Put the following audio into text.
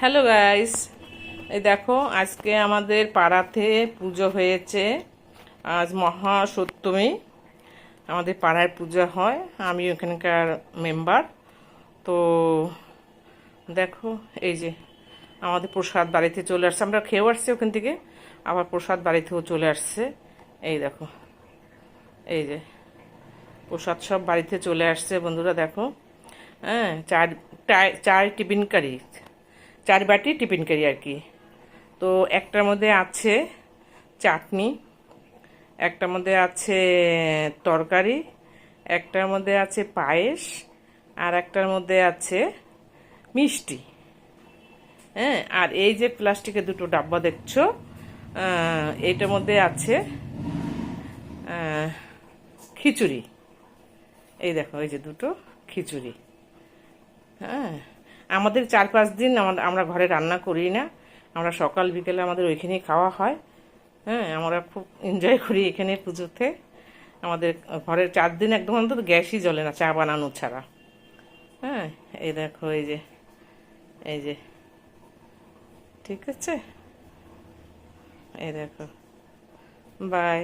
Hello guys, এই দেখো আজকে আমাদের পাড়াতে পুজো হয়েছে। আজ মহাসপ্তমী, আমাদের পাড়ায় পূজা হয়। আমি ওখানকার মেম্বার। তো দেখো, এই যে আমাদের প্রসাদ বাড়িতে চলে আসছে। আমরা খেয়েও আসছি ওখান থেকে, আবার প্রসাদ বাড়িতেও চলে আসছে। এই দেখো, এই যে প্রসাদ সব বাড়িতে চলে আসছে বন্ধুরা। দেখো, হ্যাঁ, চার টিফিন কারি, 4 বাটি টিফিন কারি আর কি। তো একটার মধ্যে আছে চাটনি, একটার মধ্যে আছে তরকারি, একটার মধ্যে আছে পায়েস, আর একটার মধ্যে আছে মিষ্টি। হ্যাঁ, আর এই যে প্লাস্টিকের দুটো ডাব্বা দেখছো, এইটার মধ্যে আছে খিচুড়ি। এই দেখো, এই যে দুটো খিচুড়ি। হ্যাঁ, আমাদের 4-5 দিন আমরা ঘরে রান্না করি না। আমরা সকাল বিকেলে আমাদের ওইখানেই খাওয়া হয়। হ্যাঁ, আমরা খুব এনজয় করি এখানে পুজোতে। আমাদের ঘরের 4 দিন একদম অন্তত গ্যাসই জ্বলে না চা বানানো ছাড়া। হ্যাঁ, এই দেখো, এই যে, এই যে, ঠিক আছে, এই দেখো, বাই।